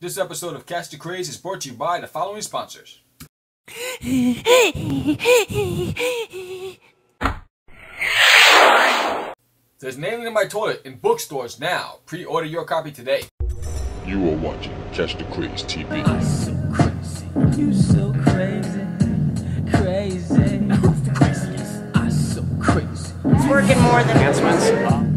This episode of Catch the Craze is brought to you by the following sponsors. There's Nailing in My Toilet in bookstores now. Pre-order your copy today. You are watching Catch the Craze TV. I'm so crazy. You so crazy. Crazy. Who's the craziest? I'm so crazy. It's working more than enhancements. Crazy.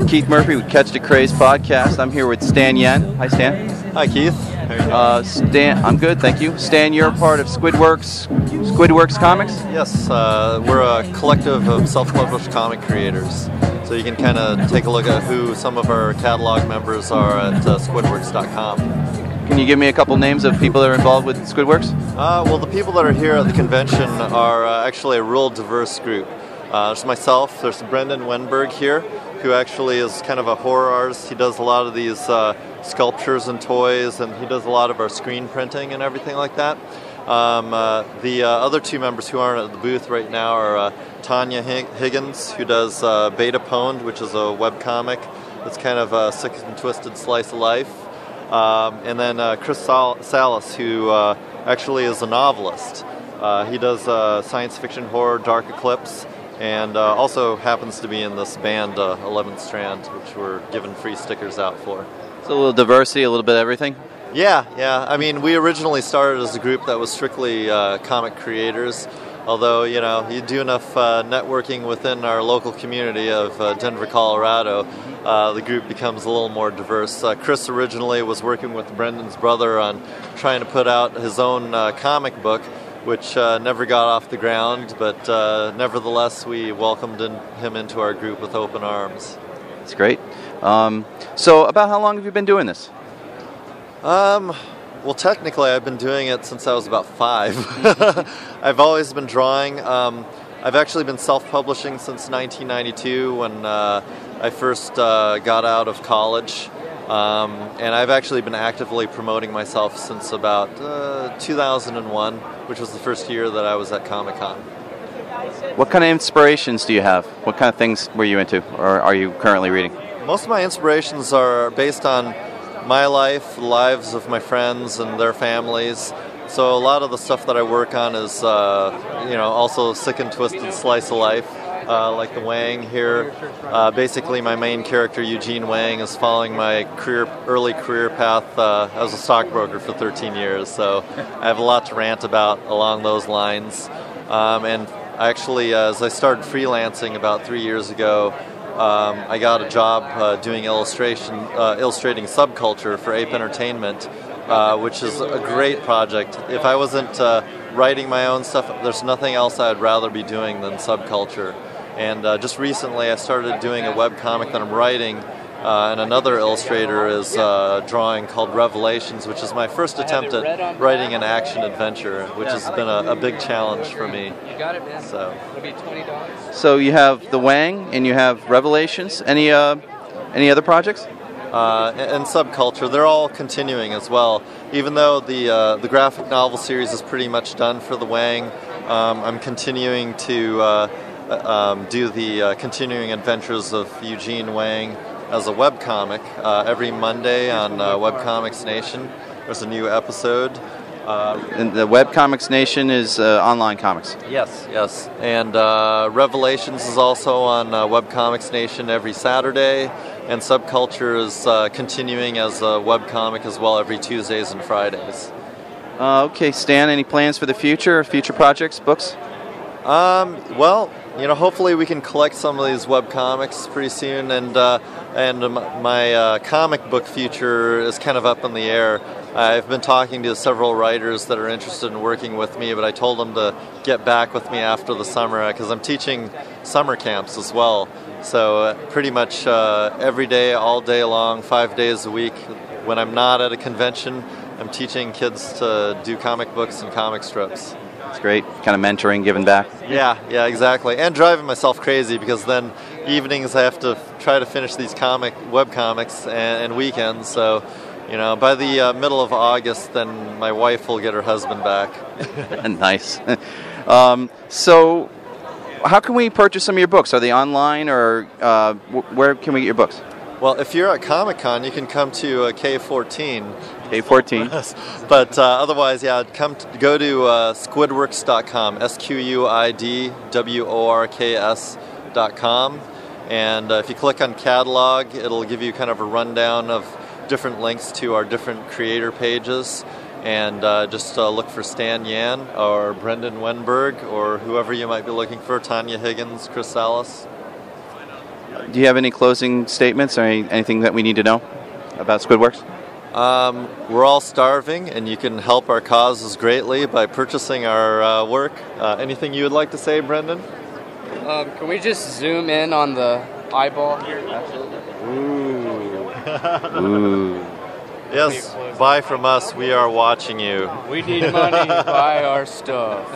Keith Murphy with Catch the Craze podcast. I'm here with Stan Yen. Hi, Stan. Hi, Keith. How are you doing? Stan, I'm good, thank you. Stan, you're part of Squidworks Comics? Yes, we're a collective of self-published comic creators. So you can kind of take a look at who some of our catalog members are at squidworks.com. Can you give me a couple names of people that are involved with Squidworks? Well, the people that are here at the convention are actually a real diverse group. There's myself, there's Brendan Wenberg here, who actually is kind of a horror artist. He does a lot of these sculptures and toys, and he does a lot of our screen printing and everything like that. The other two members who aren't at the booth right now are Tanya Higgins, who does Beta Pwned, which is a webcomic that's kind of a sick and twisted slice of life. And then Chris Salas, who actually is a novelist. He does science fiction horror, Dark Eclipse, and also happens to be in this band 11th Strand, which we're giving free stickers out for. So a little diversity, a little bit of everything? Yeah. I mean, we originally started as a group that was strictly comic creators, although, you know, you do enough networking within our local community of Denver, Colorado, the group becomes a little more diverse. Chris originally was working with Brendan's brother on trying to put out his own comic book, which never got off the ground, but nevertheless we welcomed him into our group with open arms. That's great. So about how long have you been doing this? Well, technically I've been doing it since I was about 5. I've always been drawing. I've actually been self-publishing since 1992 when I first got out of college. And I've actually been actively promoting myself since about 2001, which was the first year that I was at Comic-Con. What kind of inspirations do you have? What kind of things were you into, or are you currently reading? Most of my inspirations are based on my life, the lives of my friends and their families. So a lot of the stuff that I work on is, also sick and twisted slice of life. Like the Wang here. Basically, my main character, Eugene Wang, is following my early career path as a stockbroker for 13 years. So I have a lot to rant about along those lines. And actually, as I started freelancing about 3 years ago, I got a job doing illustrating subculture for Ape Entertainment, which is a great project. If I wasn't writing my own stuff, there's nothing else I'd rather be doing than subculture. And just recently I started doing a webcomic that I'm writing, and another illustrator is drawing called Revelations, which is my first attempt at writing an action adventure, which has been a big challenge for me. You got it, man. So It'll be $20. So you have the Wang and you have Revelations. Any other projects? And subculture, they're all continuing as well. Even though the graphic novel series is pretty much done for the Wang, I'm continuing to do the continuing adventures of Eugene Wang as a webcomic. Every Monday on Webcomics Nation, there's a new episode. And the Webcomics Nation is online comics. Yes. And Revelations is also on Webcomics Nation every Saturday, and Subculture is continuing as a webcomic as well every Tuesdays and Fridays. Okay, Stan, any plans for the future projects, books? Well, hopefully we can collect some of these webcomics pretty soon, and my comic book future is kind of up in the air. I've been talking to several writers that are interested in working with me, but I told them to get back with me after the summer because I'm teaching summer camps as well. So pretty much every day, all day long, 5 days a week, when I'm not at a convention, I'm teaching kids to do comic books and comic strips. It's great, kind of mentoring, giving back. Yeah, exactly. And driving myself crazy because then evenings I have to try to finish these webcomics and weekends. So, by the middle of August, then my wife will get her husband back. Nice. So, how can we purchase some of your books? Are they online, or where can we get your books? Well, if you're at Comic-Con, you can come to K14. K14. But otherwise, yeah, go to squidworks.com, SQUIDWORKS.com. And if you click on catalog, it'll give you kind of a rundown of different links to our different creator pages. And just look for Stan Yan or Brendan Wenberg or whoever you might be looking for, Tanya Higgins, Chris Ellis. Do you have any closing statements or anything that we need to know about Squidworks? We're all starving, and you can help our causes greatly by purchasing our work. Anything you would like to say, Brendan? Can we just zoom in on the eyeball here? Ooh. Yes, buy from us. We are watching you. We need money to buy our stuff.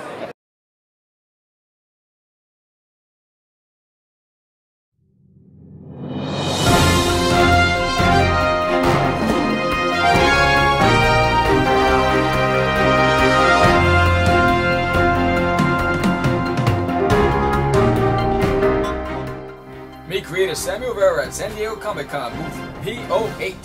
Meet creator Samuel Rivera at San Diego Comic-Con, booth P08.